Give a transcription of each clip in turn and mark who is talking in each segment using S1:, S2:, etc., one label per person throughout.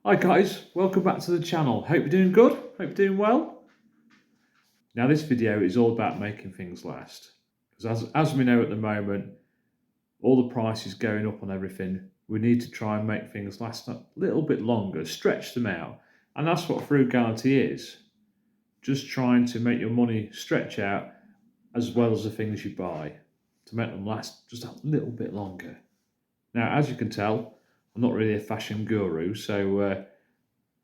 S1: Hi guys, welcome back to the channel. Hope you're doing good, hope you're doing well. Now this video is all about making things last. Because as we know at the moment, all the prices going up on everything, we need to try and make things last a little bit longer, stretch them out. And that's what frugality is. Just trying to make your money stretch out as well as the things you buy to make them last just a little bit longer. Now, as you can tell, I'm not really a fashion guru, so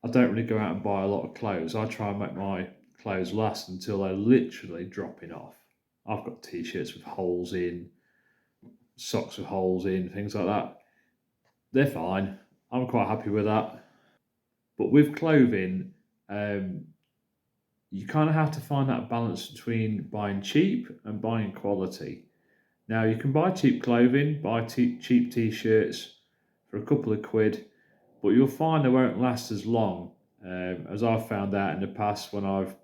S1: I don't really go out and buy a lot of clothes. I try and make my clothes last until they're literally dropping off. I've got t-shirts with holes in, socks with holes in, things like that. They're fine. I'm quite happy with that. But with clothing, um, you kind of have to find that balance between buying cheap and buying quality. Now, you can buy cheap clothing, buy cheap t-shirts for a couple of quid, but you'll find they won't last as long, as I've found out in the past when I've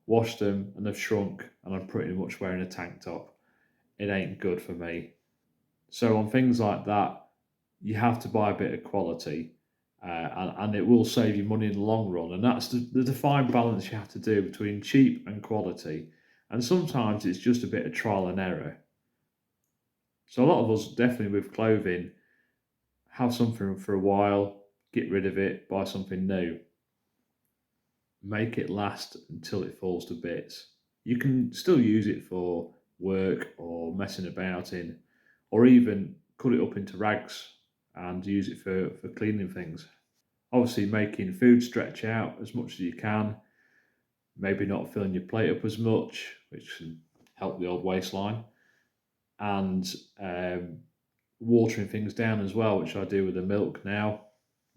S1: washed them and they've shrunk and I'm pretty much wearing a tank top. It ain't good for me. So on things like that, you have to buy a bit of quality, and it will save you money in the long run. And that's the defined balance you have to do between cheap and quality. And sometimes it's just a bit of trial and error. So a lot of us, definitely with clothing, have something for a while, get rid of it, buy something new, make it last until it falls to bits. You can still use it for work or messing about in, or even cut it up into rags and use it for cleaning things. Obviously, making food stretch out as much as you can, maybe not filling your plate up as much, which can help the old waistline, and watering things down as well, which I do with the milk now.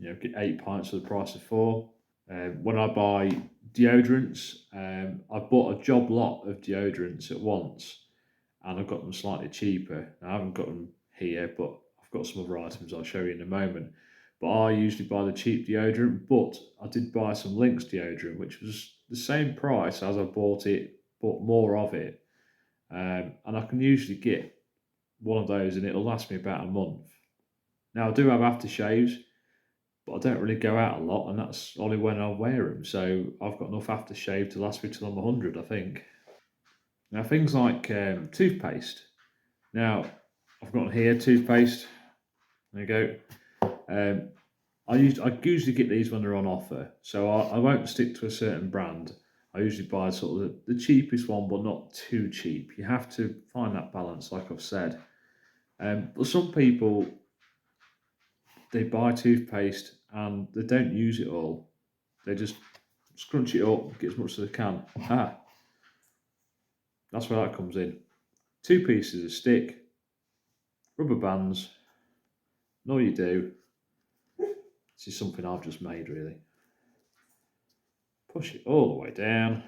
S1: Get 8 pints for the price of four. When I buy deodorants, I've bought a job lot of deodorants at once, and I've got them slightly cheaper. Now, I haven't got them here, but I've got some other items I'll show you in a moment. But I usually buy the cheap deodorant, but I did buy some Lynx deodorant, which was the same price as I bought more of it. And I can usually get one of those and it'll last me about a month. Now, I do have aftershaves, but I don't really go out a lot, and that's only when I wear them. So I've got enough aftershave to last me till I'm 100, I think. Now, things like toothpaste. Now, I've got here toothpaste. There you go. I usually get these when they're on offer, so I won't stick to a certain brand. I usually buy sort of the cheapest one, but not too cheap. You have to find that balance, like I've said. But some people, they buy toothpaste and they don't use it all. They just scrunch it up, get as much as they can. That's where that comes in. 2 pieces of stick, rubber bands, and all you do, this is something I've just made really. Push it all the way down.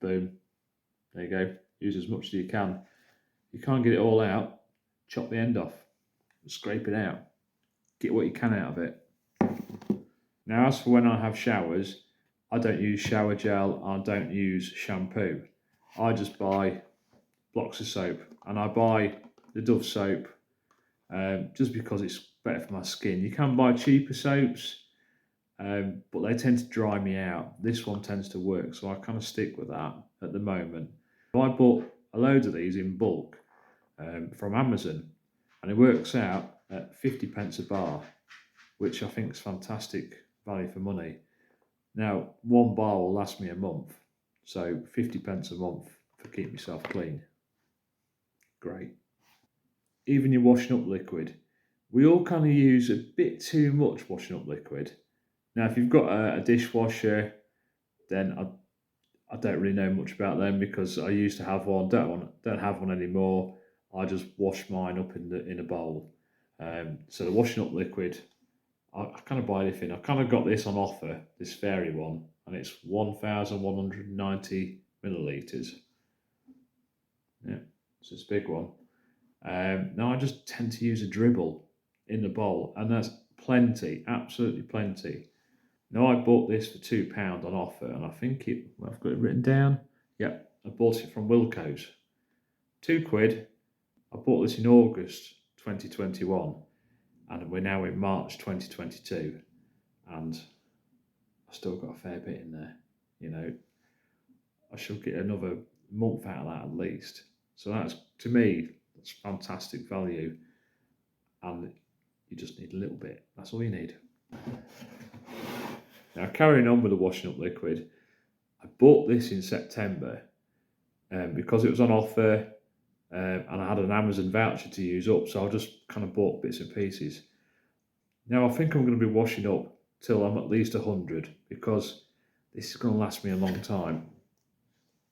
S1: Boom. There you go. Use as much as you can. If you can't get it all out, chop the end off, scrape it out. Get what you can out of it. Now, as for when I have showers, I don't use shower gel, I don't use shampoo. I just buy blocks of soap, and I buy the Dove soap just because it's better for my skin. You can buy cheaper soaps, but they tend to dry me out. This one tends to work, so I kind of stick with that at the moment. I bought a load of these in bulk from Amazon, and it works out at 50p a bar, which I think is fantastic value for money. Now, one bar will last me a month, so 50p a month for keep yourself clean. Great. Even your washing up liquid. We all kind of use a bit too much washing up liquid. Now, if you've got a dishwasher, then I don't really know much about them because I used to have one. Don't have one anymore. I just wash mine up in a bowl. So the washing up liquid, I kind of buy anything. I kind of got this on offer, this fairy one, and it's 1,190 millilitres. Yeah, so it's a big one. Now I just tend to use a dribble in the bowl, and that's plenty, absolutely plenty. Now I bought this for £2 on offer, and I think I've got it written down. Yeah, I bought it from Wilco's. £2. I bought this in August 2021, and we're now in March 2022, and I've still got a fair bit in there. You know, I should get another month out of that at least. So that's, to me, that's fantastic value, and you just need a little bit. That's all you need. Now, carrying on with the washing up liquid, I bought this in September because it was on offer, and I had an Amazon voucher to use up, so I just kind of bought bits and pieces. Now I think I'm going to be washing up till I'm at least 100, because this is going to last me a long time,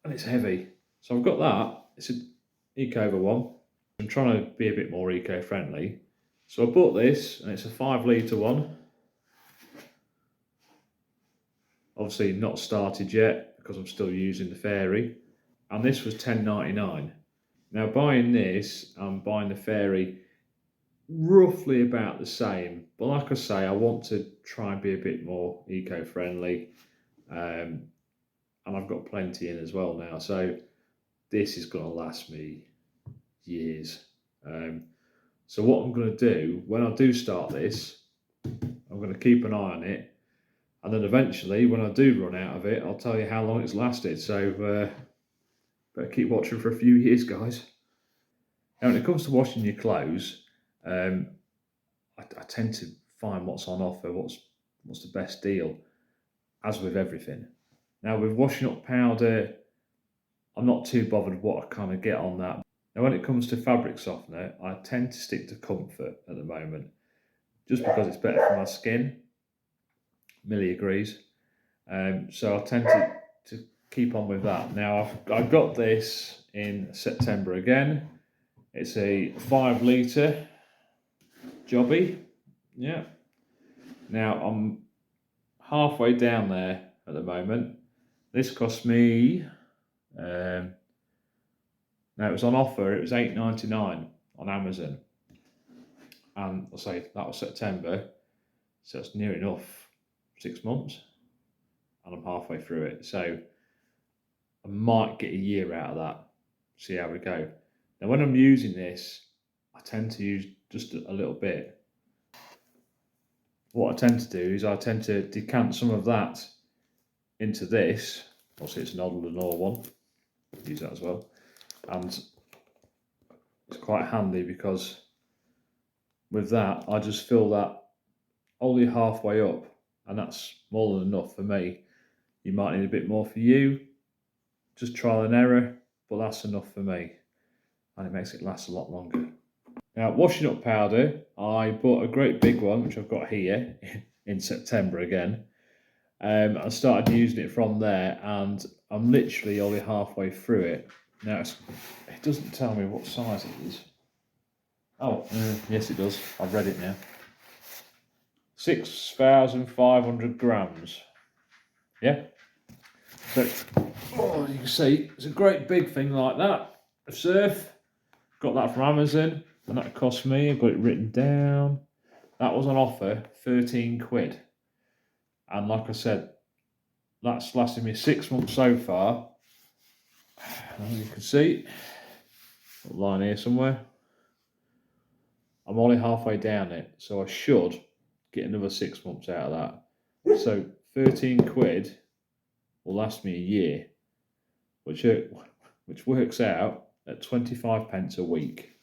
S1: and it's heavy. So I've got that. It's an Ecover one. I'm trying to be a bit more eco-friendly. So I bought this, and it's a 5 litre one. Obviously not started yet because I'm still using the Fairy, and this was $10.99. Now buying this and buying the Fairy, roughly about the same, but like I say, I want to try and be a bit more eco-friendly, and I've got plenty in as well now, so this is going to last me years. So what I'm going to do when I do start this, I'm going to keep an eye on it, and then eventually when I do run out of it, I'll tell you how long it's lasted. So better keep watching for a few years, guys. Now when it comes to washing your clothes, I tend to find what's on offer, what's the best deal, as with everything. Now with washing up powder, I'm not too bothered what I kind of get on that. Now when it comes to fabric softener, I tend to stick to Comfort at the moment, just because it's better for my skin. Millie agrees. So I tend to keep on with that. Now I got this in September again. It's a 5 litre jobby. Yeah. Now I'm halfway down there at the moment. This cost me, now it was on offer, it was $8.99 on Amazon. And I'll say that was September, so it's near enough 6 months, and I'm halfway through it. So I might get a year out of that, see how we go. Now when I'm using this, I tend to use just a little bit. What I tend to do is I tend to decant some of that into this. Obviously it's an old Lenore one, use that as well. And it's quite handy because with that, I just fill that only halfway up, and that's more than enough for me. You might need a bit more for you, just trial and error, but that's enough for me, and it makes it last a lot longer. Now, washing up powder, I bought a great big one, which I've got here in September again. I started using it from there, and I'm literally only halfway through it. Now, it doesn't tell me what size it is. Oh, yes it does. I've read it now. 6,500 grams. Yeah. So, you can see, it's a great big thing like that. A surf. Got that from Amazon, and that cost me, I've got it written down, that was on offer, 13 quid. And like I said, that's lasted me 6 months so far. As you can see, a line here somewhere. I'm only halfway down it, so I should get another 6 months out of that. So 13 quid will last me a year, which works out at 25 pence a week.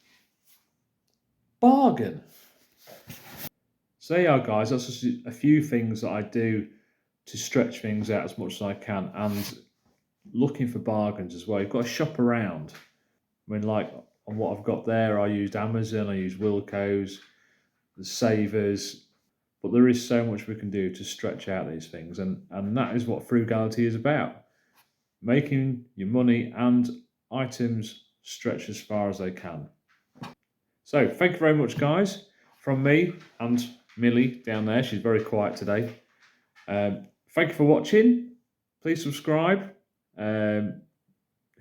S1: Bargain. So there you are, guys. That's just a few things that I do to stretch things out as much as I can, and looking for bargains as well. You've got to shop around. I mean, like on what I've got there, I used Amazon, I used Wilco's, the Savers, but there is so much we can do to stretch out these things, and that is what frugality is about. Making your money and items stretch as far as they can. So thank you very much, guys, from me and Millie down there. She's very quiet today. Thank you for watching. Please subscribe, hit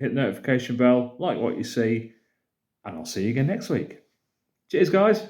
S1: the notification bell, like what you see, and I'll see you again next week. Cheers, guys.